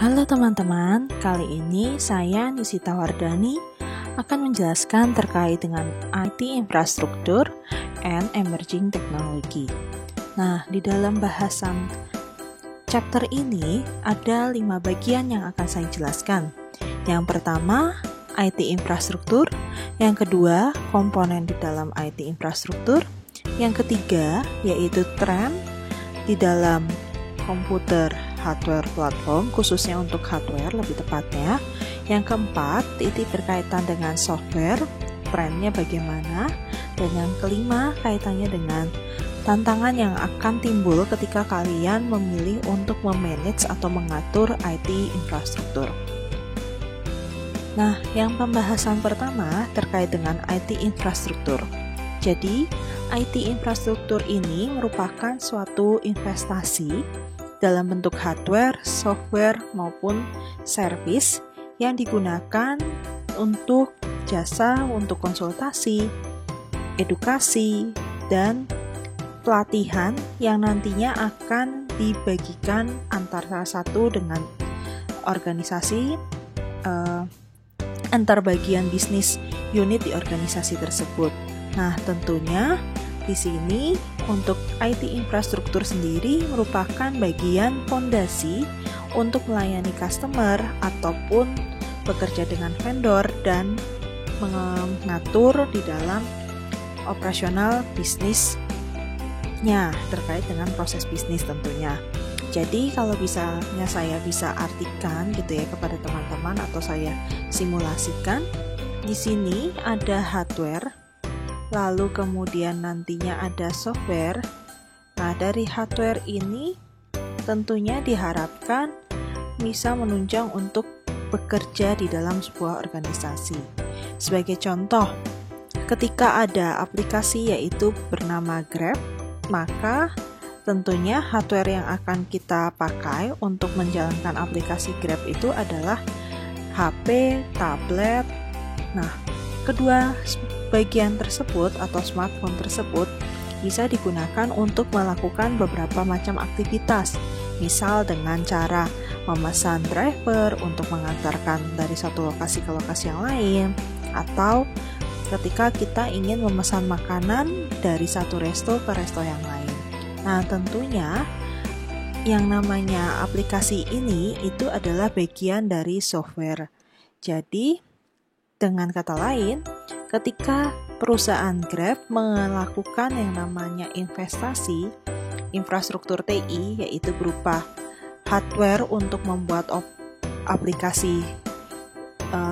Halo teman-teman, kali ini saya Nisita Wardani akan menjelaskan terkait dengan IT Infrastructure and Emerging Technology. Nah, di dalam bahasan chapter ini ada 5 bagian yang akan saya jelaskan. Yang pertama, IT Infrastructure. Yang kedua, komponen di dalam IT Infrastructure. Yang ketiga, yaitu tren di dalam komputer hardware platform, khususnya untuk hardware lebih tepatnya. Yang keempat, itu berkaitan dengan software, trennya bagaimana. Dan yang kelima, kaitannya dengan tantangan yang akan timbul ketika kalian memilih untuk memanage atau mengatur IT infrastruktur. Nah, yang pembahasan pertama terkait dengan IT infrastruktur. Jadi, IT infrastruktur ini merupakan suatu investasi dalam bentuk hardware, software, maupun service yang digunakan untuk jasa, untuk konsultasi, edukasi, dan pelatihan yang nantinya akan dibagikan antara satu dengan organisasi, antar bagian bisnis unit di organisasi tersebut. Nah, tentunya di sini untuk IT infrastruktur sendiri merupakan bagian fondasi untuk melayani customer ataupun bekerja dengan vendor dan mengatur di dalam operasional bisnisnya terkait dengan proses bisnis tentunya. Jadi kalau saya bisa artikan gitu ya kepada teman-teman atau saya simulasikan, di sini ada hardware, lalu kemudian nantinya ada software. Nah, dari hardware ini tentunya diharapkan bisa menunjang untuk bekerja di dalam sebuah organisasi. Sebagai contoh, ketika ada aplikasi yaitu bernama Grab, maka tentunya hardware yang akan kita pakai untuk menjalankan aplikasi Grab itu adalah HP, tablet. Nah, kedua bagian tersebut atau smartphone tersebut bisa digunakan untuk melakukan beberapa macam aktivitas, misal dengan cara memesan driver untuk mengantarkan dari satu lokasi ke lokasi yang lain, atau ketika kita ingin memesan makanan dari satu resto ke resto yang lain. Nah, tentunya yang namanya aplikasi ini itu adalah bagian dari software. Jadi, dengan kata lain, ketika perusahaan Grab melakukan yang namanya investasi infrastruktur TI, yaitu berupa hardware untuk membuat aplikasi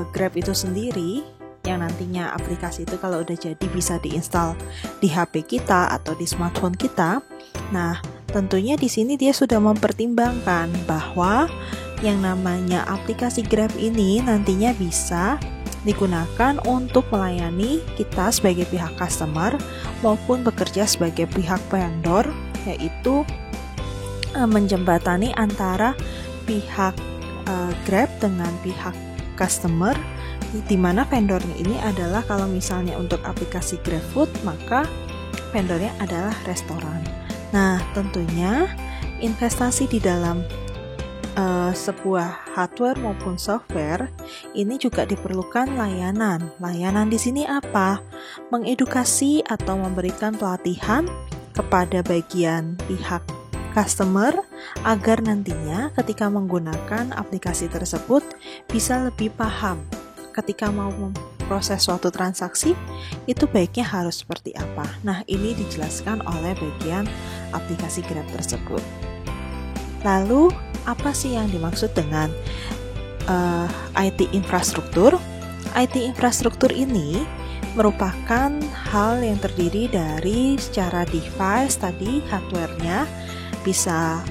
Grab itu sendiri, yang nantinya aplikasi itu kalau udah jadi bisa diinstal di HP kita atau di smartphone kita. Nah, tentunya di sini dia sudah mempertimbangkan bahwa yang namanya aplikasi Grab ini nantinya bisa digunakan untuk melayani kita sebagai pihak customer maupun bekerja sebagai pihak vendor, yaitu menjembatani antara pihak Grab dengan pihak customer, di mana vendornya ini adalah kalau misalnya untuk aplikasi GrabFood, maka vendornya adalah restoran. Nah, tentunya investasi di dalam sebuah hardware maupun software ini juga diperlukan layanan. Layanan di sini apa? Mengedukasi atau memberikan pelatihan kepada bagian pihak customer agar nantinya ketika menggunakan aplikasi tersebut bisa lebih paham ketika mau memproses suatu transaksi itu baiknya harus seperti apa. Nah, ini dijelaskan oleh bagian aplikasi Grab tersebut. Lalu, apa sih yang dimaksud dengan IT infrastruktur? IT infrastruktur ini merupakan hal yang terdiri dari secara device tadi, hardware-nya bisa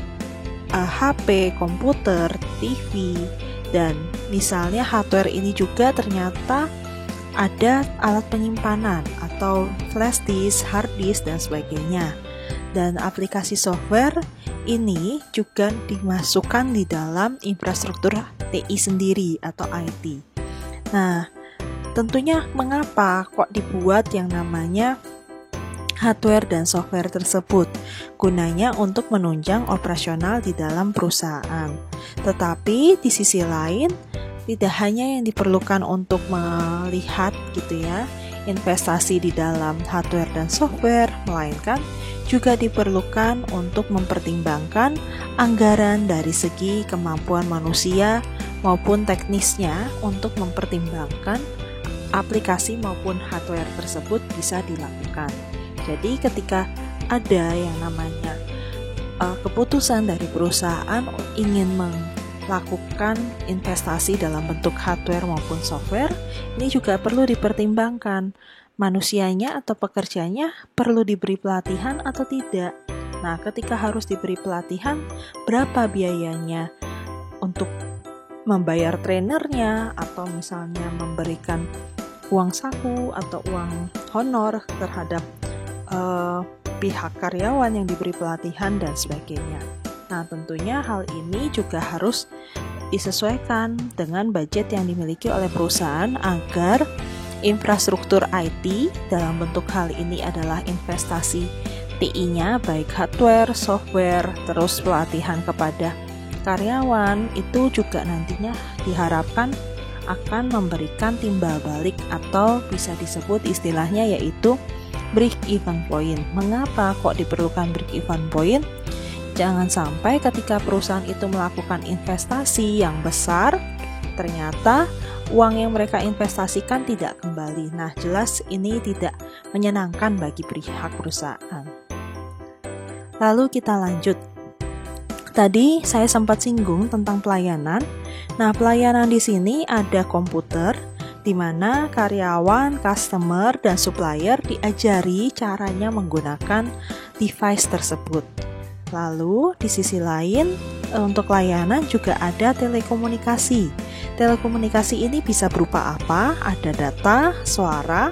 HP, komputer, TV, dan misalnya hardware ini juga ternyata ada alat penyimpanan atau flash disk, hard disk, dan sebagainya. Dan aplikasi software ini juga dimasukkan di dalam infrastruktur TI sendiri atau IT. Nah, tentunya mengapa kok dibuat yang namanya hardware dan software tersebut. Gunanya untuk menunjang operasional di dalam perusahaan. Tetapi di sisi lain, tidak hanya yang diperlukan untuk melihat gitu ya, investasi di dalam hardware dan software, melainkan juga diperlukan untuk mempertimbangkan anggaran dari segi kemampuan manusia maupun teknisnya untuk mempertimbangkan aplikasi maupun hardware tersebut bisa dilakukan. Jadi ketika ada yang namanya keputusan dari perusahaan ingin melakukan investasi dalam bentuk hardware maupun software, ini juga perlu dipertimbangkan manusianya atau pekerjanya perlu diberi pelatihan atau tidak. Nah, ketika harus diberi pelatihan, berapa biayanya untuk membayar trainernya atau misalnya memberikan uang saku atau uang honor terhadap pihak karyawan yang diberi pelatihan dan sebagainya. Nah, tentunya hal ini juga harus disesuaikan dengan budget yang dimiliki oleh perusahaan agar infrastruktur IT dalam bentuk hal ini adalah investasi TI-nya, baik hardware, software, terus pelatihan kepada karyawan, itu juga nantinya diharapkan akan memberikan timbal balik atau bisa disebut istilahnya yaitu break-even point. Mengapa kok diperlukan break-even point? Jangan sampai ketika perusahaan itu melakukan investasi yang besar, ternyata uang yang mereka investasikan tidak kembali. Nah, jelas ini tidak menyenangkan bagi pihak perusahaan. Lalu kita lanjut. Tadi saya sempat singgung tentang pelayanan. Nah, pelayanan di sini ada komputer, di mana karyawan, customer, dan supplier diajari caranya menggunakan device tersebut. Lalu di sisi lain, untuk layanan juga ada telekomunikasi. Telekomunikasi ini bisa berupa apa? Ada data, suara,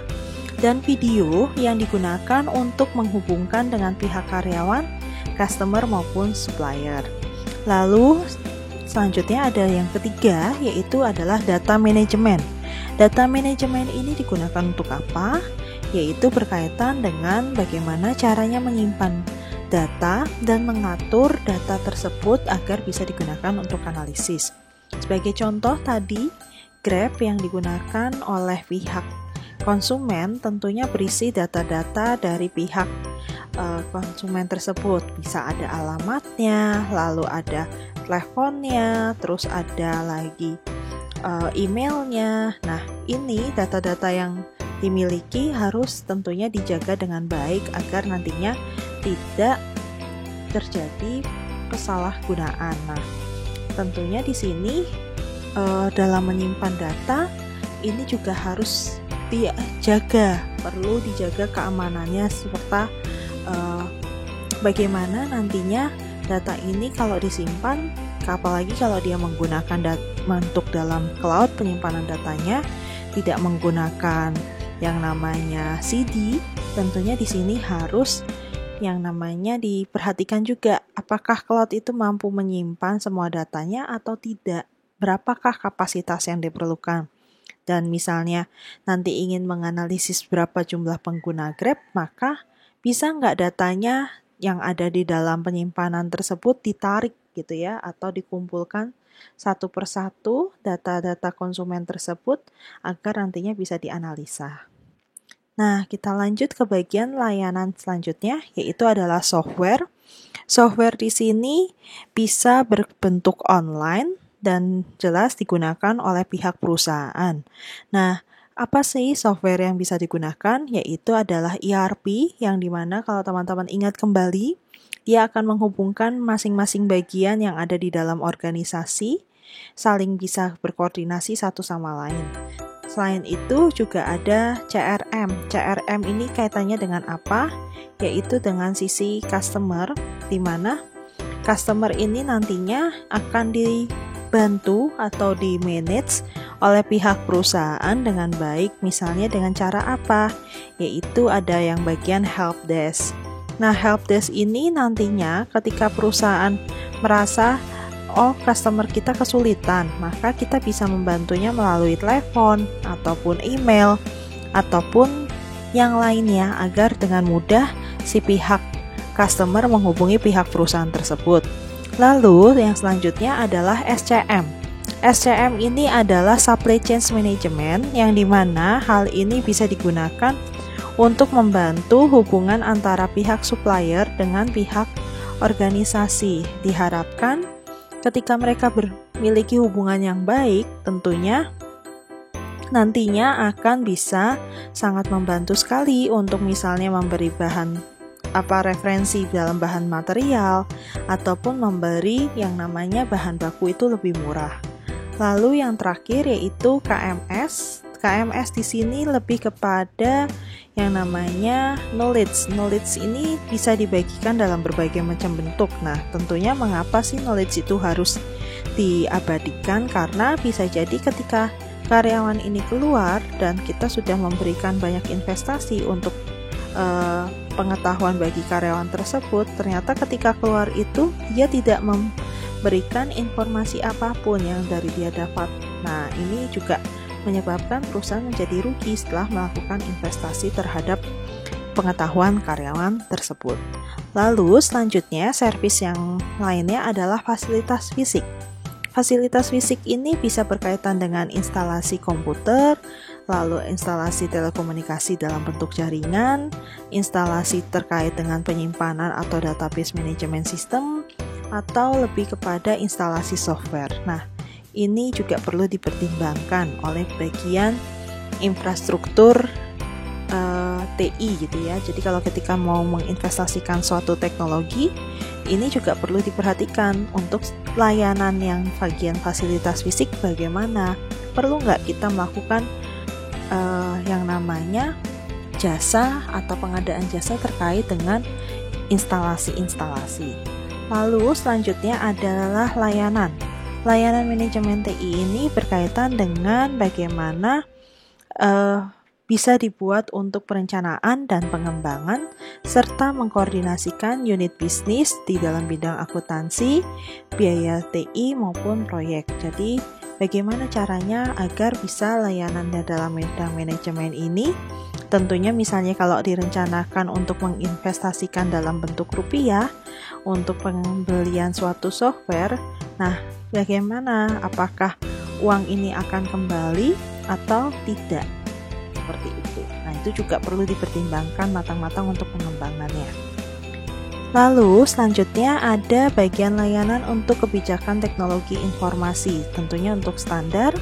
dan video yang digunakan untuk menghubungkan dengan pihak karyawan, customer maupun supplier. Lalu selanjutnya ada yang ketiga, yaitu adalah data manajemen. Data manajemen ini digunakan untuk apa? Yaitu berkaitan dengan bagaimana caranya menyimpan data dan mengatur data tersebut agar bisa digunakan untuk analisis. Sebagai contoh tadi, Grab yang digunakan oleh pihak konsumen tentunya berisi data-data dari pihak konsumen tersebut. Bisa ada alamatnya, lalu ada teleponnya, terus ada lagi emailnya. Nah, ini data-data yang dimiliki harus tentunya dijaga dengan baik agar nantinya tidak terjadi kesalahgunaan. Nah, tentunya di sini dalam menyimpan data ini juga harus dijaga, perlu dijaga keamanannya serta bagaimana nantinya data ini kalau disimpan, apalagi kalau dia menggunakan untuk dalam cloud penyimpanan datanya tidak menggunakan yang namanya CD, tentunya di sini harus yang namanya diperhatikan juga apakah cloud itu mampu menyimpan semua datanya atau tidak, berapakah kapasitas yang diperlukan. Dan misalnya nanti ingin menganalisis berapa jumlah pengguna Grab, maka bisa nggak datanya yang ada di dalam penyimpanan tersebut ditarik gitu ya, atau dikumpulkan satu persatu data-data konsumen tersebut agar nantinya bisa dianalisa. Nah, kita lanjut ke bagian layanan selanjutnya, yaitu adalah software. Software di sini bisa berbentuk online dan jelas digunakan oleh pihak perusahaan. Nah, apa sih software yang bisa digunakan? Yaitu adalah ERP, yang dimana kalau teman-teman ingat kembali, dia akan menghubungkan masing-masing bagian yang ada di dalam organisasi, saling bisa berkoordinasi satu sama lain. Selain itu juga ada CRM. CRM ini kaitannya dengan apa? Yaitu dengan sisi customer, di mana customer ini nantinya akan dibantu atau di-manage oleh pihak perusahaan dengan baik. Misalnya dengan cara apa? Yaitu ada yang bagian helpdesk. Nah, helpdesk ini nantinya ketika perusahaan merasa customer kita kesulitan, maka kita bisa membantunya melalui telepon ataupun email ataupun yang lainnya agar dengan mudah si pihak customer menghubungi pihak perusahaan tersebut. Lalu yang selanjutnya adalah SCM. SCM ini adalah Supply Chain Management, yang dimana hal ini bisa digunakan untuk membantu hubungan antara pihak supplier dengan pihak organisasi. Diharapkan ketika mereka memiliki hubungan yang baik, tentunya nantinya akan bisa sangat membantu sekali untuk misalnya memberi referensi dalam bahan material ataupun memberi yang namanya bahan baku itu lebih murah. Lalu yang terakhir yaitu KMS. KMS di sini lebih kepada yang namanya knowledge. Knowledge ini bisa dibagikan dalam berbagai macam bentuk. Nah, tentunya mengapa sih knowledge itu harus diabadikan? Karena bisa jadi ketika karyawan ini keluar dan kita sudah memberikan banyak investasi untuk pengetahuan bagi karyawan tersebut, ternyata ketika keluar itu dia tidak memberikan informasi apapun yang dari dia dapat. Nah, ini juga menyebabkan perusahaan menjadi rugi setelah melakukan investasi terhadap pengetahuan karyawan tersebut. Lalu selanjutnya servis yang lainnya adalah fasilitas fisik. Fasilitas fisik ini bisa berkaitan dengan instalasi komputer, lalu instalasi telekomunikasi dalam bentuk jaringan, instalasi terkait dengan penyimpanan atau database management system, atau lebih kepada instalasi software. Nah, ini juga perlu dipertimbangkan oleh bagian infrastruktur TI gitu ya. Jadi kalau ketika mau menginvestasikan suatu teknologi, ini juga perlu diperhatikan untuk layanan yang bagian fasilitas fisik bagaimana. Perlu nggak kita melakukan yang namanya jasa atau pengadaan jasa terkait dengan instalasi-instalasi. Lalu selanjutnya adalah layanan. Layanan manajemen TI ini berkaitan dengan bagaimana bisa dibuat untuk perencanaan dan pengembangan serta mengkoordinasikan unit bisnis di dalam bidang akuntansi, biaya TI maupun proyek. Jadi bagaimana caranya agar bisa layanan dalam bidang manajemen ini, tentunya misalnya kalau direncanakan untuk menginvestasikan dalam bentuk rupiah untuk pembelian suatu software, nah bagaimana, apakah uang ini akan kembali atau tidak, seperti itu. Nah, itu juga perlu dipertimbangkan matang-matang untuk pengembangannya. Lalu selanjutnya ada bagian layanan untuk kebijakan teknologi informasi. Tentunya untuk standar,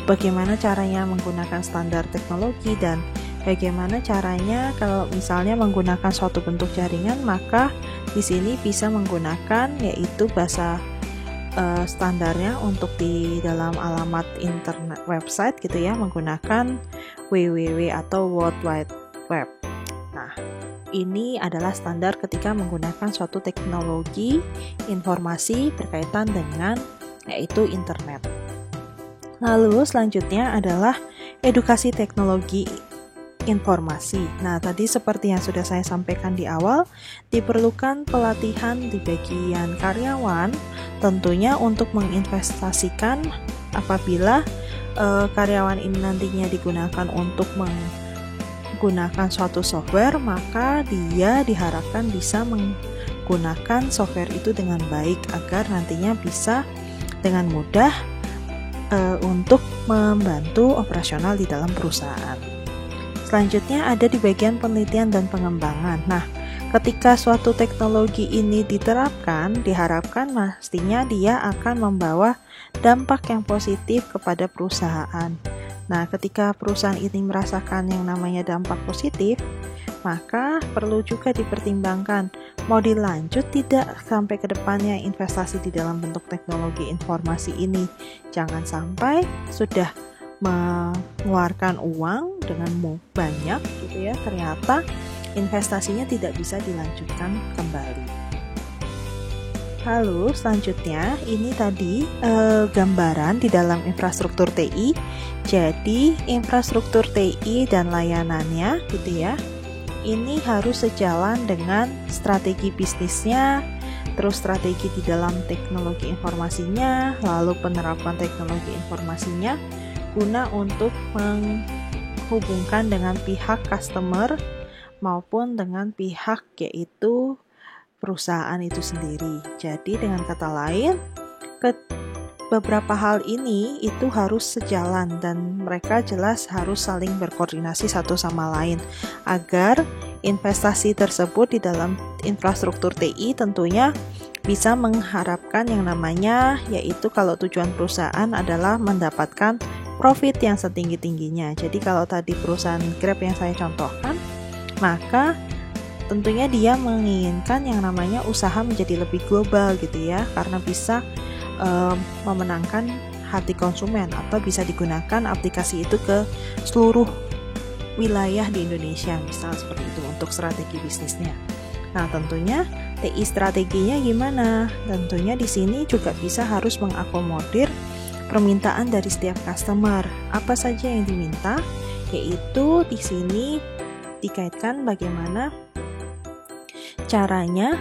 bagaimana caranya menggunakan standar teknologi dan bagaimana caranya kalau misalnya menggunakan suatu bentuk jaringan, maka di sini bisa menggunakan yaitu bahasa standarnya untuk di dalam alamat internet website gitu ya, menggunakan www atau World Wide Web. Nah, ini adalah standar ketika menggunakan suatu teknologi informasi berkaitan dengan yaitu internet. Lalu selanjutnya adalah edukasi teknologi informasi. Nah, tadi seperti yang sudah saya sampaikan di awal, diperlukan pelatihan di bagian karyawan tentunya untuk menginvestasikan apabila karyawan ini nantinya digunakan untuk menggunakan suatu software, maka dia diharapkan bisa menggunakan software itu dengan baik agar nantinya bisa dengan mudah untuk membantu operasional di dalam perusahaan. Selanjutnya ada di bagian penelitian dan pengembangan. Nah, ketika suatu teknologi ini diterapkan, diharapkan pastinya dia akan membawa dampak yang positif kepada perusahaan. Nah, ketika perusahaan ini merasakan yang namanya dampak positif, maka perlu juga dipertimbangkan mau dilanjut tidak sampai ke depannya investasi di dalam bentuk teknologi informasi ini. Jangan sampai sudah mengeluarkan uang dengan banyak gitu ya, ternyata investasinya tidak bisa dilanjutkan kembali. Lalu selanjutnya ini tadi gambaran di dalam infrastruktur TI. Jadi infrastruktur TI dan layanannya gitu ya, ini harus sejalan dengan strategi bisnisnya, terus strategi di dalam teknologi informasinya, lalu penerapan teknologi informasinya guna untuk menghubungkan dengan pihak customer maupun dengan pihak yaitu perusahaan itu sendiri. Jadi dengan kata lain, beberapa hal ini itu harus sejalan dan mereka jelas harus saling berkoordinasi satu sama lain agar investasi tersebut di dalam infrastruktur TI tentunya bisa mengharapkan yang namanya yaitu kalau tujuan perusahaan adalah mendapatkan profit yang setinggi-tingginya. Jadi kalau tadi perusahaan Grab yang saya contohkan, maka tentunya dia menginginkan yang namanya usaha menjadi lebih global gitu ya, karena bisa memenangkan hati konsumen atau bisa digunakan aplikasi itu ke seluruh wilayah di Indonesia, misal seperti itu untuk strategi bisnisnya. Nah, tentunya TI strateginya gimana? Tentunya di sini juga bisa harus mengakomodir permintaan dari setiap customer. Apa saja yang diminta? Yaitu di sini dikaitkan bagaimana caranya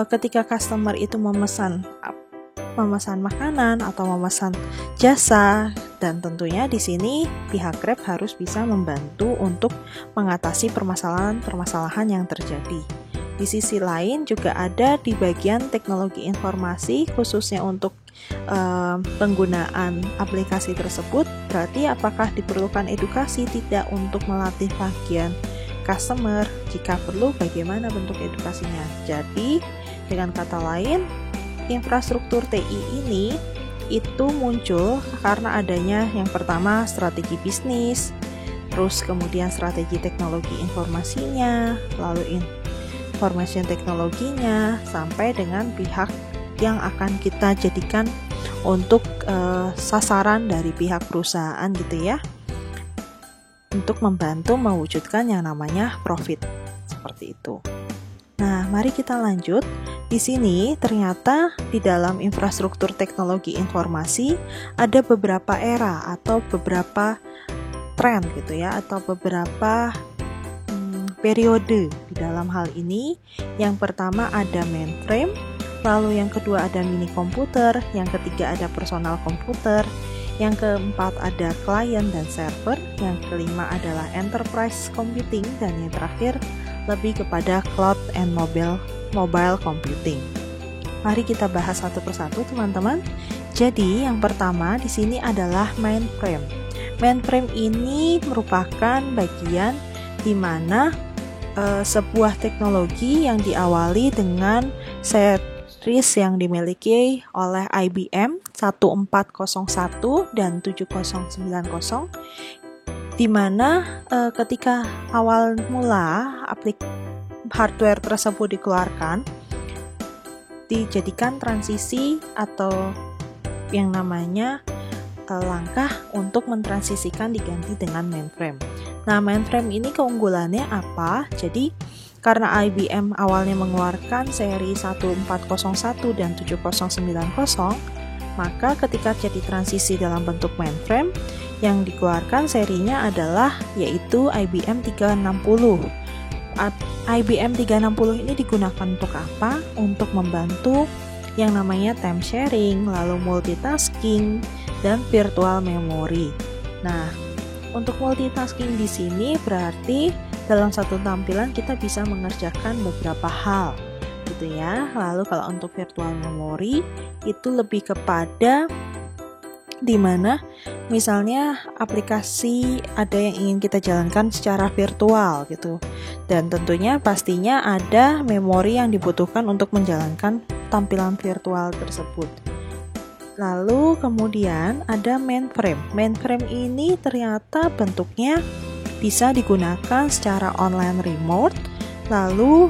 ketika customer itu memesan makanan atau memesan jasa, dan tentunya di sini pihak Grab harus bisa membantu untuk mengatasi permasalahan-permasalahan yang terjadi. Di sisi lain juga ada di bagian teknologi informasi khususnya untuk penggunaan aplikasi tersebut. Berarti apakah diperlukan edukasi? Tidak, untuk melatih bagian customer. Jika perlu, bagaimana bentuk edukasinya? Jadi dengan kata lain, infrastruktur TI ini itu muncul karena adanya yang pertama strategi bisnis, terus kemudian strategi teknologi informasinya, lalu information teknologinya, sampai dengan pihak yang akan kita jadikan untuk sasaran dari pihak perusahaan gitu ya, untuk membantu mewujudkan yang namanya profit seperti itu. Nah, mari kita lanjut. Di sini ternyata di dalam infrastruktur teknologi informasi ada beberapa era atau beberapa tren gitu ya, atau beberapa periode di dalam hal ini. Yang pertama ada mainframe, lalu yang kedua ada mini komputer, yang ketiga ada personal komputer, yang keempat ada client dan server, yang kelima adalah enterprise computing, dan yang terakhir lebih kepada cloud and mobile computing. Mari kita bahas satu persatu teman-teman. Jadi yang pertama di sini adalah mainframe. Mainframe ini merupakan bagian di mana sebuah teknologi yang diawali dengan series yang dimiliki oleh IBM 1401 dan 7090, di mana ketika awal mula hardware tersebut dikeluarkan, dijadikan transisi atau yang namanya langkah untuk mentransisikan diganti dengan mainframe. Nah, mainframe ini keunggulannya apa? Jadi karena IBM awalnya mengeluarkan seri 1401 dan 7090, maka ketika jadi transisi dalam bentuk mainframe, yang dikeluarkan serinya adalah yaitu IBM 360. IBM 360 ini digunakan untuk apa? Untuk membantu yang namanya time sharing, lalu multitasking, dan virtual memory. Nah, untuk multitasking di sini berarti dalam satu tampilan kita bisa mengerjakan beberapa hal gitu ya. Lalu kalau untuk virtual memory itu lebih kepada dimana misalnya aplikasi ada yang ingin kita jalankan secara virtual gitu, dan tentunya pastinya ada memori yang dibutuhkan untuk menjalankan tampilan virtual tersebut. Lalu kemudian ada mainframe. Mainframe ini ternyata bentuknya bisa digunakan secara online remote. Lalu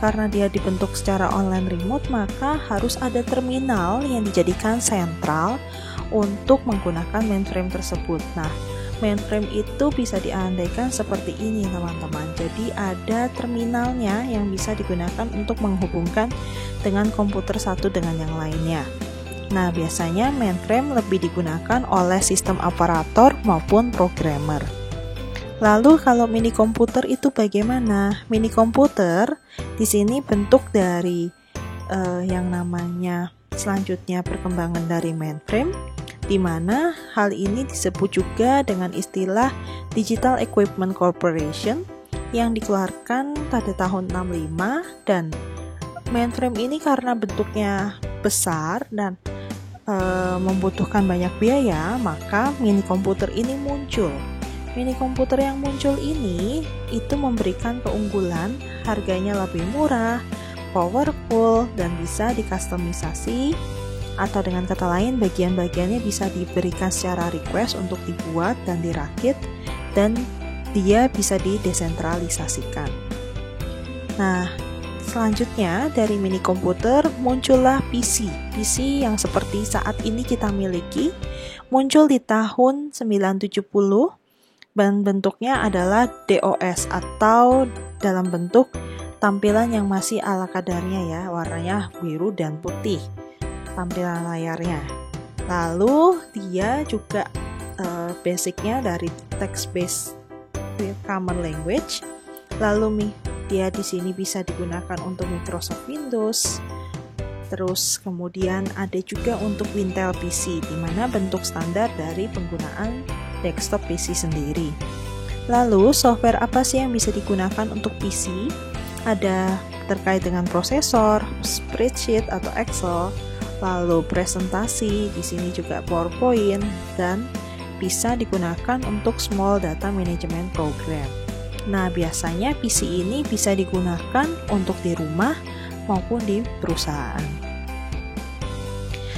karena dia dibentuk secara online remote, maka harus ada terminal yang dijadikan sentral untuk menggunakan mainframe tersebut. Nah, mainframe itu bisa diandaikan seperti ini teman-teman. Jadi ada terminalnya yang bisa digunakan untuk menghubungkan dengan komputer satu dengan yang lainnya. Nah, biasanya mainframe lebih digunakan oleh sistem operator maupun programmer. Lalu kalau mini komputer itu bagaimana? Mini komputer di sini bentuk dari yang namanya selanjutnya perkembangan dari mainframe. di mana hal ini disebut juga dengan istilah Digital Equipment Corporation yang dikeluarkan pada tahun 65. Dan mainframe ini karena bentuknya besar dan membutuhkan banyak biaya, maka mini komputer ini muncul. Mini komputer yang muncul ini itu memberikan keunggulan, harganya lebih murah, powerful, dan bisa dikustomisasi, atau dengan kata lain bagian-bagiannya bisa diberikan secara request untuk dibuat dan dirakit, dan dia bisa didesentralisasikan. Nah, selanjutnya dari mini komputer muncullah PC. PC yang seperti saat ini kita miliki muncul di tahun 1970 dan bentuknya adalah DOS atau dalam bentuk tampilan yang masih ala kadarnya ya, warnanya biru dan putih tampilan layarnya. Lalu dia juga basicnya dari text-based common language. Lalu dia di sini bisa digunakan untuk Microsoft Windows. Terus kemudian ada juga untuk Intel PC, di mana bentuk standar dari penggunaan desktop PC sendiri. Lalu software apa sih yang bisa digunakan untuk PC? Ada terkait dengan prosesor, spreadsheet atau Excel, lalu presentasi, di sini juga PowerPoint, dan bisa digunakan untuk small data management program. Nah, biasanya PC ini bisa digunakan untuk di rumah maupun di perusahaan.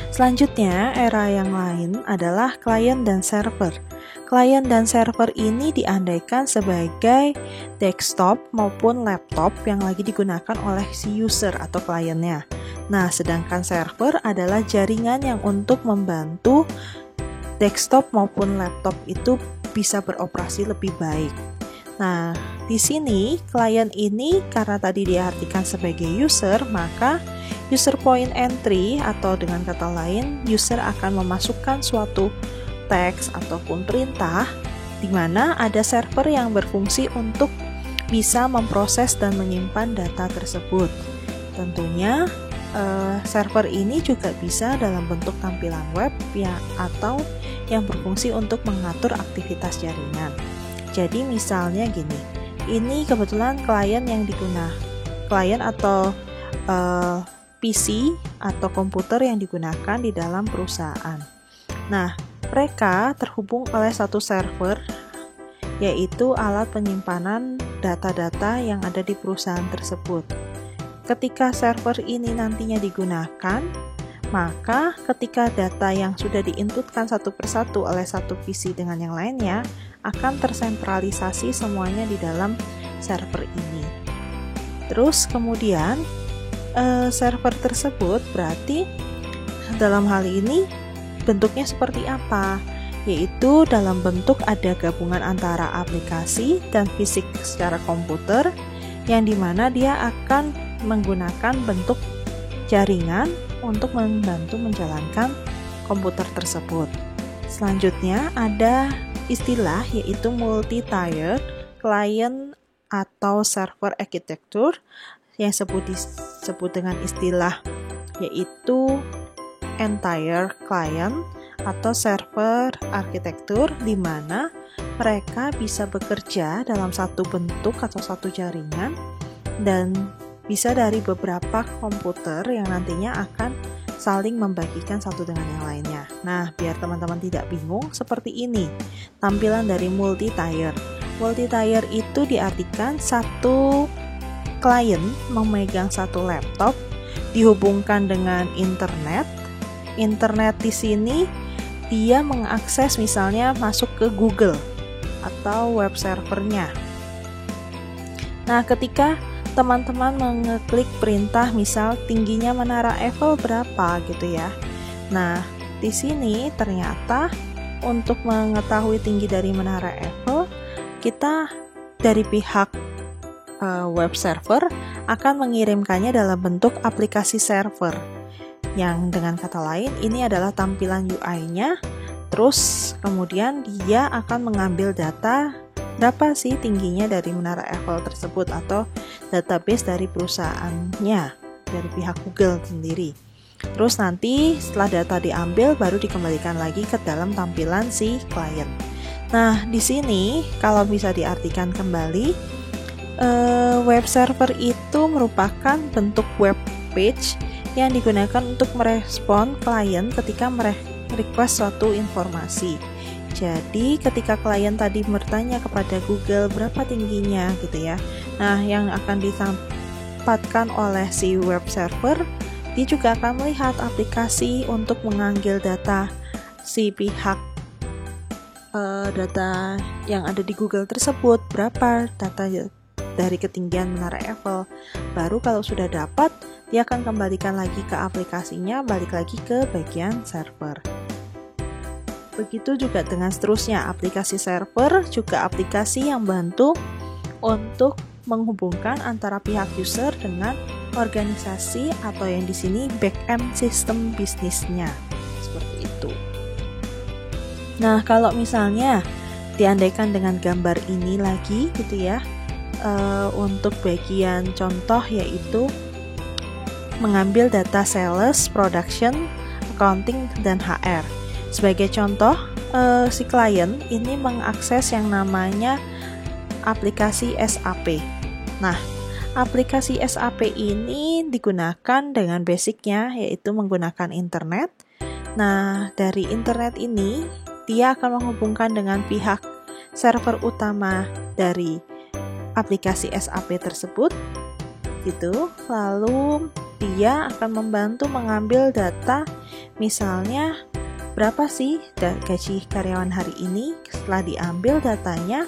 Selanjutnya, era yang lain adalah klien dan server. Klien dan server ini diandaikan sebagai desktop maupun laptop yang lagi digunakan oleh si user atau kliennya. Nah, sedangkan server adalah jaringan yang untuk membantu desktop maupun laptop itu bisa beroperasi lebih baik. Nah, di sini klien ini karena tadi diartikan sebagai user, maka user point entry atau dengan kata lain user akan memasukkan suatu teks ataupun perintah di mana ada server yang berfungsi untuk bisa memproses dan menyimpan data tersebut. Tentunya server ini juga bisa dalam bentuk tampilan web ya, atau yang berfungsi untuk mengatur aktivitas jaringan. Jadi misalnya gini, ini kebetulan klien yang klien atau PC atau komputer yang digunakan di dalam perusahaan. Nah, mereka terhubung oleh satu server, yaitu alat penyimpanan data-data yang ada di perusahaan tersebut. Ketika server ini nantinya digunakan, maka ketika data yang sudah diinputkan satu persatu oleh satu PC dengan yang lainnya, akan tersentralisasi semuanya di dalam server ini. Terus kemudian, server tersebut berarti dalam hal ini bentuknya seperti apa? Yaitu dalam bentuk ada gabungan antara aplikasi dan fisik secara komputer, yang dimana dia akan menggunakan bentuk jaringan untuk membantu menjalankan komputer tersebut. Selanjutnya ada istilah yaitu multi-tier client atau server architecture yang disebut dengan istilah yaitu entire client atau server architecture, di mana mereka bisa bekerja dalam satu bentuk atau satu jaringan dan bisa dari beberapa komputer yang nantinya akan saling membagikan satu dengan yang lainnya. Nah, biar teman-teman tidak bingung, seperti ini tampilan dari multi-tier. Multi-tier itu diartikan satu klien memegang satu laptop, dihubungkan dengan internet. Internet di sini dia mengakses misalnya masuk ke Google atau web servernya. Nah, ketika teman-teman mengeklik perintah misal tingginya menara Eiffel berapa gitu ya. Nah, di sini ternyata untuk mengetahui tinggi dari menara Eiffel, kita dari pihak web server akan mengirimkannya dalam bentuk aplikasi server. Yang dengan kata lain ini adalah tampilan UI-nya. Terus kemudian dia akan mengambil data berapa sih tingginya dari menara Eiffel tersebut atau database dari perusahaannya, dari pihak Google sendiri. Terus nanti setelah data diambil baru dikembalikan lagi ke dalam tampilan si klien. Nah, di sini kalau bisa diartikan kembali, web server itu merupakan bentuk web page yang digunakan untuk merespon klien ketika request suatu informasi. Jadi ketika klien tadi bertanya kepada Google berapa tingginya gitu ya. Nah, yang akan ditempatkan oleh si web server, dia juga akan melihat aplikasi untuk mengambil data si pihak data yang ada di Google tersebut, berapa data dari ketinggian Menara Eiffel. Baru kalau sudah dapat, dia akan kembalikan lagi ke aplikasinya, balik lagi ke bagian server. Begitu juga dengan seterusnya, aplikasi server juga aplikasi yang bantu untuk menghubungkan antara pihak user dengan organisasi atau yang di sini back-end sistem bisnisnya. Seperti itu. Nah, kalau misalnya diandaikan dengan gambar ini lagi gitu ya, untuk bagian contoh yaitu mengambil data sales, production, accounting, dan HR. Sebagai contoh, si klien ini mengakses yang namanya aplikasi SAP. Nah, aplikasi SAP ini digunakan dengan basicnya yaitu menggunakan internet. Nah, dari internet ini dia akan menghubungkan dengan pihak server utama dari aplikasi SAP tersebut gitu. Lalu dia akan membantu mengambil data, misalnya berapa sih gaji karyawan hari ini. Setelah diambil datanya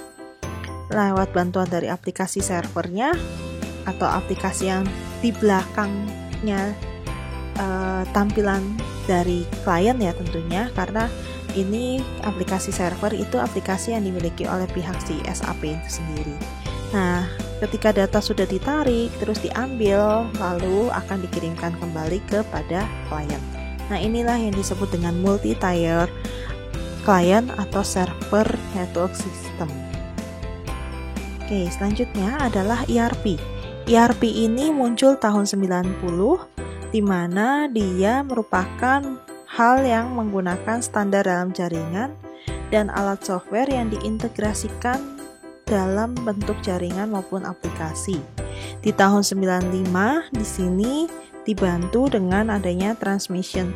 lewat bantuan dari aplikasi servernya atau aplikasi yang di belakangnya tampilan dari klien ya tentunya, karena ini aplikasi server itu aplikasi yang dimiliki oleh pihak si SAP itu sendiri. Nah, ketika data sudah ditarik terus diambil, lalu akan dikirimkan kembali kepada klien. Nah, inilah yang disebut dengan multi-tier client atau server network system. Oke, selanjutnya adalah ERP. ERP ini muncul tahun 90, di mana dia merupakan hal yang menggunakan standar dalam jaringan dan alat software yang diintegrasikan dalam bentuk jaringan maupun aplikasi. Di tahun 95, di sini dibantu dengan adanya Transmission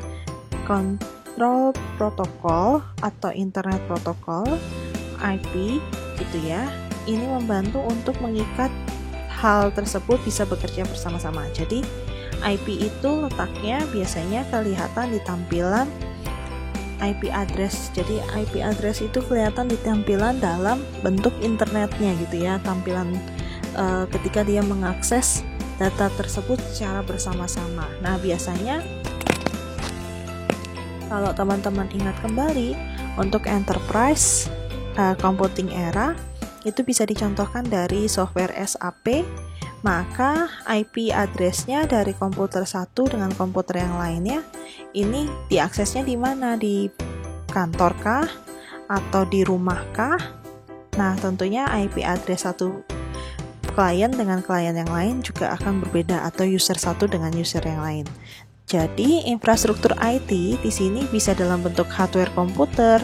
Control Protocol atau Internet Protocol IP gitu ya. Ini membantu untuk mengikat hal tersebut bisa bekerja bersama-sama. Jadi IP itu letaknya biasanya kelihatan di tampilan IP address. Jadi IP address itu kelihatan di tampilan dalam bentuk internetnya gitu ya. Tampilan ketika dia mengakses data tersebut secara bersama-sama. Nah, biasanya kalau teman-teman ingat kembali untuk enterprise computing era itu bisa dicontohkan dari software SAP, maka IP address-nya dari komputer satu dengan komputer yang lainnya ini diaksesnya di mana? Di kantor kah atau di rumah kah? Nah, tentunya IP address satu klien dengan klien yang lain juga akan berbeda atau user satu dengan user yang lain. Jadi, infrastruktur IT di sini bisa dalam bentuk hardware komputer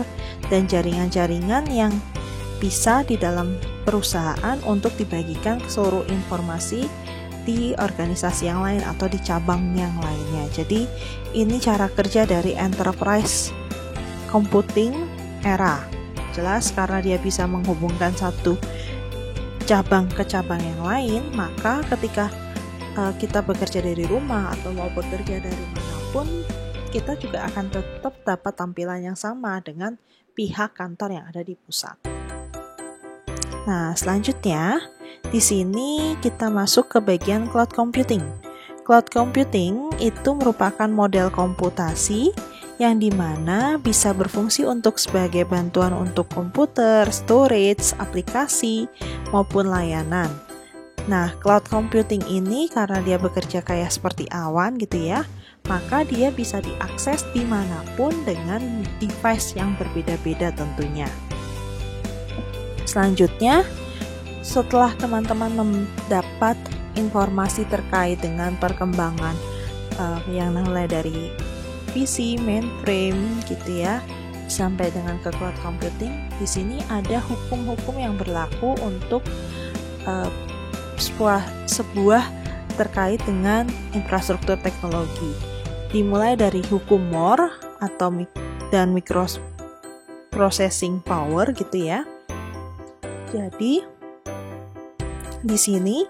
dan jaringan-jaringan yang bisa di dalam perusahaan untuk dibagikan ke seluruh informasi di organisasi yang lain atau di cabang yang lainnya. Jadi, ini cara kerja dari enterprise computing era. Jelas karena dia bisa menghubungkan satu cabang ke cabang yang lain, maka ketika kita bekerja dari rumah atau mau bekerja dari manapun, kita juga akan tetap dapat tampilan yang sama dengan pihak kantor yang ada di pusat. Nah, selanjutnya di sini kita masuk ke bagian cloud computing. Cloud computing itu merupakan model komputasi yang dimana bisa berfungsi untuk sebagai bantuan untuk komputer, storage, aplikasi, maupun layanan. Nah, cloud computing ini karena dia bekerja kayak seperti awan gitu ya, maka dia bisa diakses dimanapun dengan device yang berbeda-beda tentunya. Selanjutnya, setelah teman-teman mendapat informasi terkait dengan perkembangan yang mulai dari PC, mainframe gitu ya, sampai dengan ke cloud computing. Di sini ada hukum-hukum yang berlaku untuk sebuah terkait dengan infrastruktur teknologi. Dimulai dari hukum Moore atau dan microprocessing power gitu ya. Jadi di sini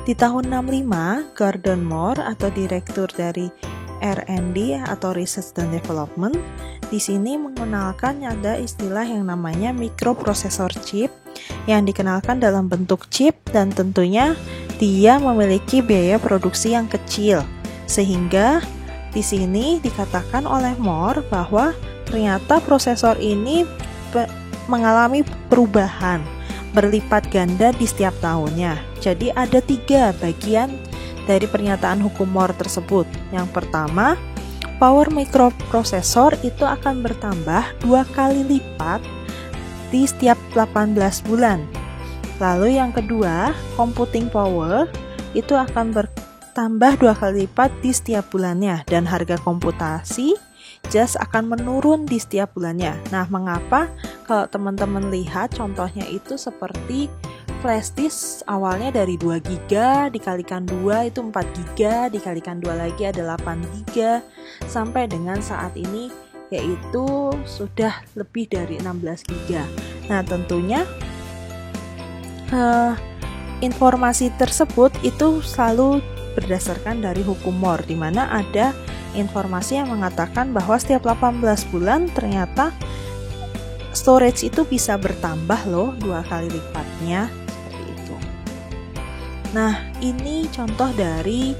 di tahun 65, Gordon Moore atau direktur dari R&D atau Research and Development di sini mengenalkan ada istilah yang namanya microprocessor chip yang dikenalkan dalam bentuk chip, dan tentunya dia memiliki biaya produksi yang kecil, sehingga di sini dikatakan oleh Moore bahwa ternyata prosesor ini mengalami perubahan berlipat ganda di setiap tahunnya. Jadi ada 3 bagian dari pernyataan hukum Moore tersebut. Yang pertama, power microprosesor itu akan bertambah 2 kali lipat di setiap 18 bulan. Lalu yang kedua, computing power itu akan bertambah 2 kali lipat di setiap bulannya, dan harga komputasi just akan menurun di setiap bulannya. Nah, mengapa? Kalau teman-teman lihat contohnya itu seperti flash disk awalnya dari 2 GB dikalikan 2 itu 4 GB, dikalikan 2 lagi ada 8 GB, sampai dengan saat ini yaitu sudah lebih dari 16 GB. Nah, tentunya informasi tersebut itu selalu berdasarkan dari hukum Moore, di mana ada informasi yang mengatakan bahwa setiap 18 bulan ternyata storage itu bisa bertambah loh 2 kali lipatnya, seperti itu. Nah, ini contoh dari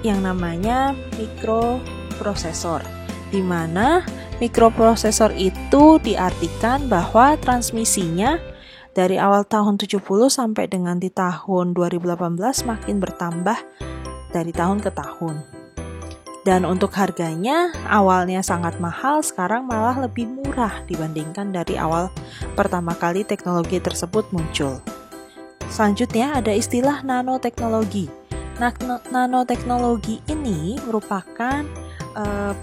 yang namanya microprosesor, di mana microprosesor itu diartikan bahwa transmisinya dari awal tahun 70 sampai dengan di tahun 2018 makin bertambah dari tahun ke tahun. Dan untuk harganya awalnya sangat mahal, sekarang malah lebih murah dibandingkan dari awal pertama kali teknologi tersebut muncul. Selanjutnya ada istilah nanoteknologi. Nah, nanoteknologi ini merupakan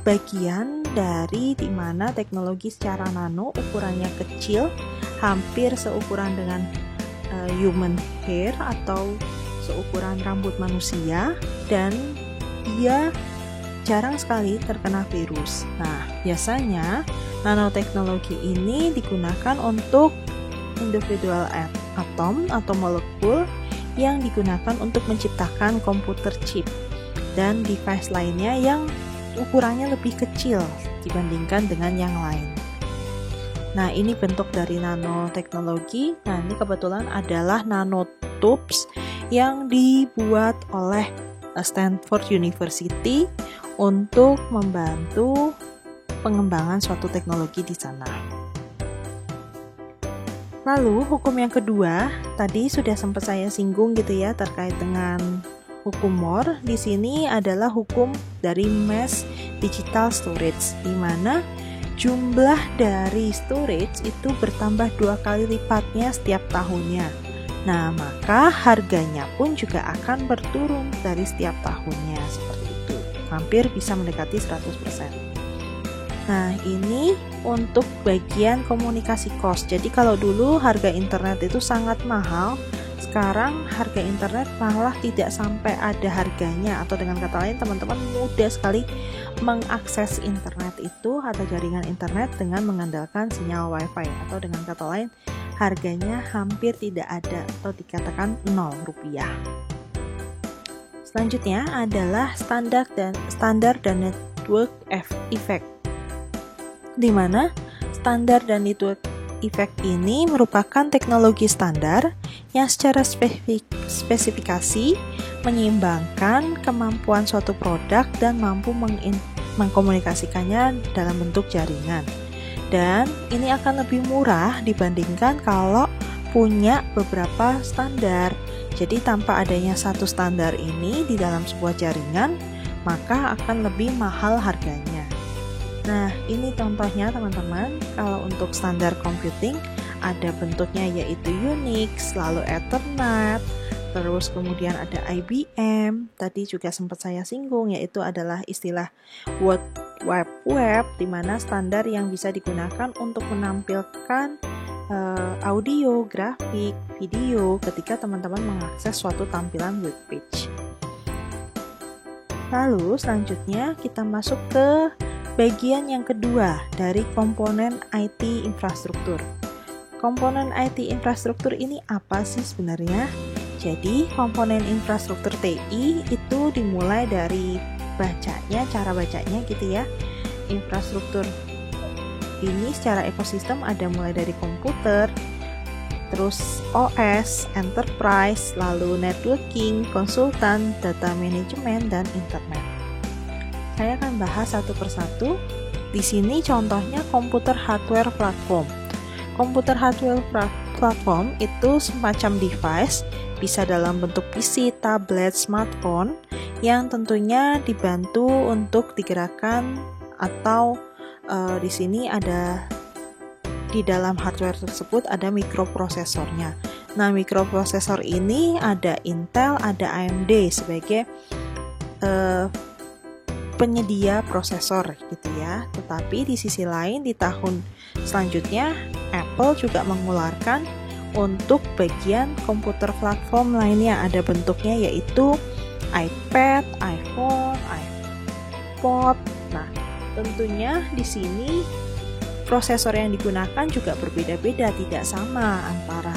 bagian dari dimana teknologi secara nano ukurannya kecil, hampir seukuran dengan human hair atau seukuran rambut manusia, dan dia jarang sekali terkena virus. Nah, biasanya nanoteknologi ini digunakan untuk individual atom atau molekul yang digunakan untuk menciptakan komputer chip dan device lainnya yang ukurannya lebih kecil dibandingkan dengan yang lain. Nah, ini bentuk dari nanoteknologi. Nah, ini kebetulan adalah nanotubes yang dibuat oleh Stanford University untuk membantu pengembangan suatu teknologi di sana. Lalu hukum yang kedua tadi sudah sempat saya singgung gitu ya, terkait dengan hukum Moore. Di sini adalah hukum dari mass digital storage, di mana jumlah dari storage itu bertambah 2 kali lipatnya setiap tahunnya. Nah, maka harganya pun juga akan berturun dari setiap tahunnya, seperti itu. Hampir bisa mendekati 100%. Nah, ini untuk bagian komunikasi cost. Jadi kalau dulu harga internet itu sangat mahal, sekarang harga internet malah tidak sampai ada harganya, atau dengan kata lain teman-teman mudah sekali mengakses internet itu atau jaringan internet dengan mengandalkan sinyal wifi, atau dengan kata lain harganya hampir tidak ada atau dikatakan Rp0. Selanjutnya adalah standar dan network effect, di mana standar dan network effect ini merupakan teknologi standar yang secara spesifikasi menyeimbangkan kemampuan suatu produk dan mampu mengkomunikasikannya dalam bentuk jaringan. Dan ini akan lebih murah dibandingkan kalau punya beberapa standar. Jadi tanpa adanya satu standar ini di dalam sebuah jaringan, maka akan lebih mahal harganya. Nah, ini contohnya teman-teman. Kalau untuk standar computing ada bentuknya yaitu Unix, lalu Ethernet, terus kemudian ada IBM, tadi juga sempat saya singgung, yaitu adalah istilah World Wide Web, di mana standar yang bisa digunakan untuk menampilkan audio, grafik, video ketika teman-teman mengakses suatu tampilan web page. Lalu selanjutnya kita masuk ke bagian yang kedua dari komponen IT infrastruktur. Komponen IT infrastruktur ini apa sih sebenarnya? Jadi komponen infrastruktur TI itu dimulai dari cara bacanya gitu ya. Infrastruktur ini secara ekosistem ada mulai dari komputer, terus OS, enterprise, lalu networking, konsultan, data manajemen, dan internet. Saya akan bahas satu persatu. Di sini contohnya komputer hardware platform. Komputer hardware platform itu semacam device, bisa dalam bentuk PC, tablet, smartphone, yang tentunya dibantu untuk digerakkan atau di sini ada di dalam hardware tersebut ada mikroprosesornya. Nah, mikroprosesor ini ada Intel, ada AMD sebagai penyedia prosesor gitu ya. Tetapi di sisi lain di tahun selanjutnya Apple juga mengeluarkan untuk bagian komputer platform lainnya, ada bentuknya yaitu iPad, iPhone, iPod. Nah, tentunya di sini prosesor yang digunakan juga berbeda-beda, tidak sama antara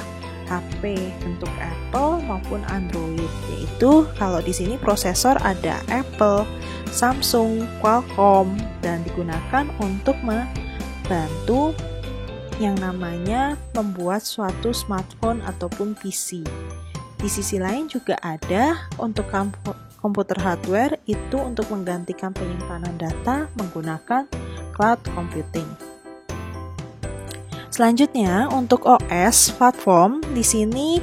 HP bentuk Apple maupun Android. Yaitu kalau di sini prosesor ada Apple, Samsung, Qualcomm, dan digunakan untuk membantu yang namanya membuat suatu smartphone ataupun PC. Di sisi lain juga ada untuk komputer hardware itu untuk menggantikan penyimpanan data menggunakan cloud computing. Selanjutnya untuk OS platform, di sini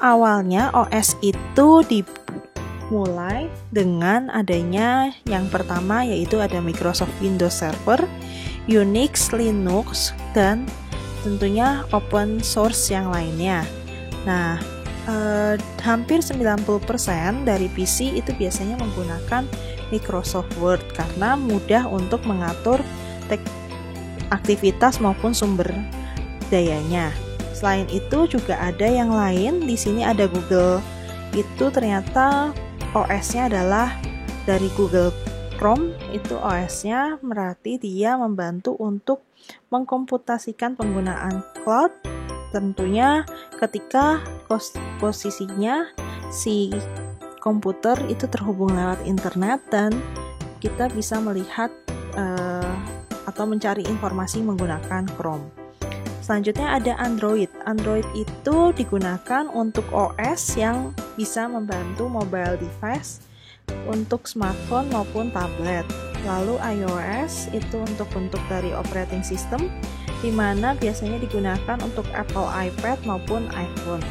awalnya OS itu dimulai dengan adanya yang pertama yaitu ada Microsoft Windows Server, Unix, Linux, dan tentunya open source yang lainnya. Nah, hampir 90% dari PC itu biasanya menggunakan Microsoft Word karena mudah untuk mengatur aktivitas maupun sumber dayanya. Selain itu juga ada yang lain, di sini ada Google. Itu ternyata OS-nya adalah dari Google Chrome, itu OS-nya berarti dia membantu untuk mengkomputasikan penggunaan cloud, tentunya ketika posisinya si komputer itu terhubung lewat internet dan kita bisa melihat atau mencari informasi menggunakan Chrome. Selanjutnya ada Android. Android itu digunakan untuk OS yang bisa membantu mobile device untuk smartphone maupun tablet. Lalu iOS itu untuk bentuk dari operating system, di mana biasanya digunakan untuk Apple iPad maupun iPhone.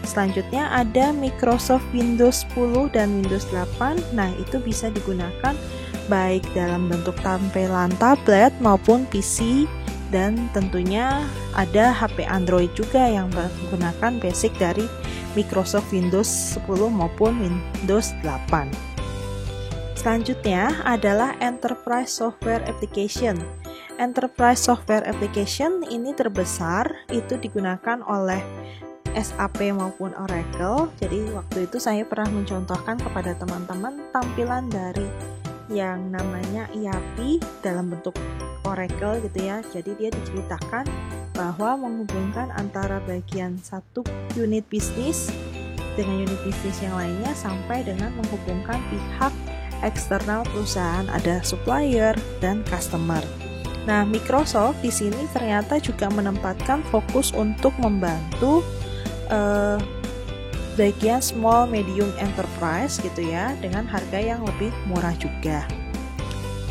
Selanjutnya ada Microsoft Windows 10 dan Windows 8. Nah, itu bisa digunakan baik dalam bentuk tampilan tablet maupun PC, dan tentunya ada HP Android juga yang menggunakan basic dari Microsoft Windows 10 maupun Windows 8. Selanjutnya adalah Enterprise Software Application. Enterprise Software Application ini terbesar itu digunakan oleh SAP maupun Oracle. Jadi waktu itu saya pernah mencontohkan kepada teman-teman tampilan dari yang namanya ERP dalam bentuk Oracle gitu ya. Jadi dia diceritakan bahwa menghubungkan antara bagian satu unit bisnis dengan unit bisnis yang lainnya sampai dengan menghubungkan pihak eksternal perusahaan, ada supplier dan customer. Nah, Microsoft di sini ternyata juga menempatkan fokus untuk membantu bagian small medium enterprise gitu ya, dengan harga yang lebih murah juga.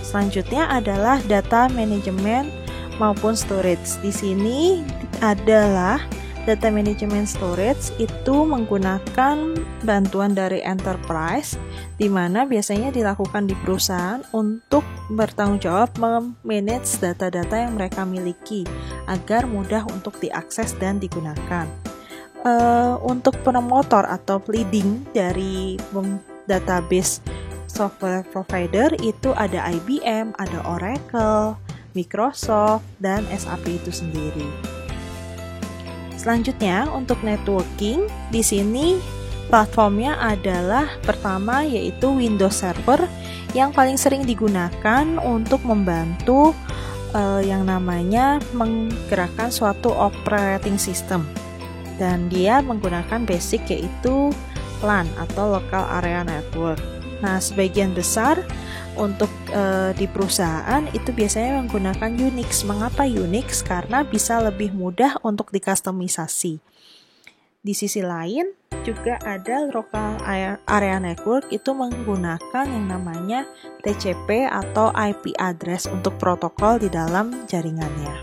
Selanjutnya adalah data management maupun storage. Di sini adalah data management storage itu menggunakan bantuan dari enterprise, di mana biasanya dilakukan di perusahaan untuk bertanggung jawab memanage data-data yang mereka miliki agar mudah untuk diakses dan digunakan. untuk promotor atau leading dari database software provider itu ada IBM, ada Oracle, Microsoft, dan SAP itu sendiri. Selanjutnya untuk networking, di sini platformnya adalah pertama yaitu Windows Server yang paling sering digunakan untuk membantu yang namanya menggerakkan suatu operating system, dan dia menggunakan basic yaitu LAN atau Local Area Network. Nah, sebagian besar untuk di perusahaan itu biasanya menggunakan Unix. Mengapa Unix? Karena bisa lebih mudah untuk dikustomisasi. Di sisi lain juga ada Local Area Network, itu menggunakan yang namanya TCP atau IP address untuk protokol di dalam jaringannya.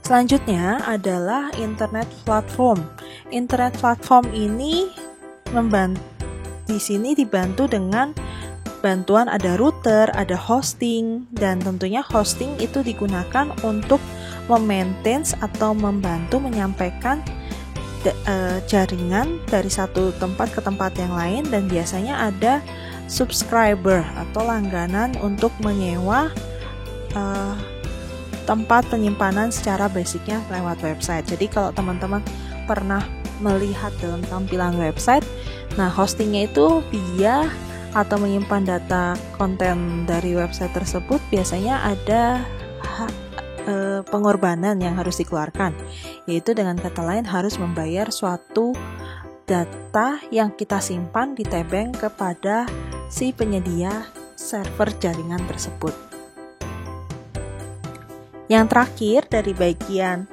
Selanjutnya adalah Internet Platform. Internet Platform ini di sini dibantu dengan bantuan ada router, ada hosting, dan tentunya hosting itu digunakan untuk memaintain atau membantu menyampaikan jaringan dari satu tempat ke tempat yang lain, dan biasanya ada subscriber atau langganan untuk menyewa tempat penyimpanan secara basicnya lewat website. Jadi kalau teman-teman pernah melihat dalam tampilan website, nah hostingnya itu dia atau menyimpan data konten dari website tersebut biasanya ada pengorbanan yang harus dikeluarkan, yaitu dengan kata lain harus membayar suatu data yang kita simpan di tebeng kepada si penyedia server jaringan tersebut. Yang terakhir dari bagian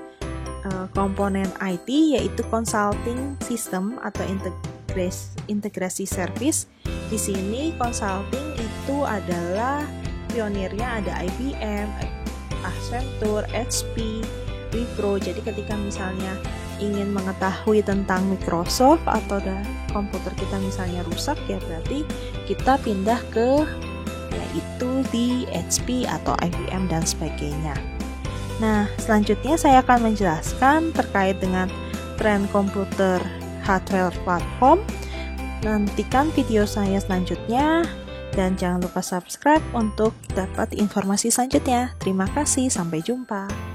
komponen IT yaitu consulting system atau integrasi service. Di sini consulting itu adalah pionirnya ada IBM, Accenture, HP, Wipro. Jadi ketika misalnya ingin mengetahui tentang Microsoft atau komputer kita misalnya rusak, ya berarti kita pindah ke yaitu di HP atau IBM dan sebagainya. Nah, selanjutnya saya akan menjelaskan terkait dengan tren komputer hardware platform. Nantikan video saya selanjutnya. Dan jangan lupa subscribe untuk dapat informasi selanjutnya. Terima kasih, sampai jumpa.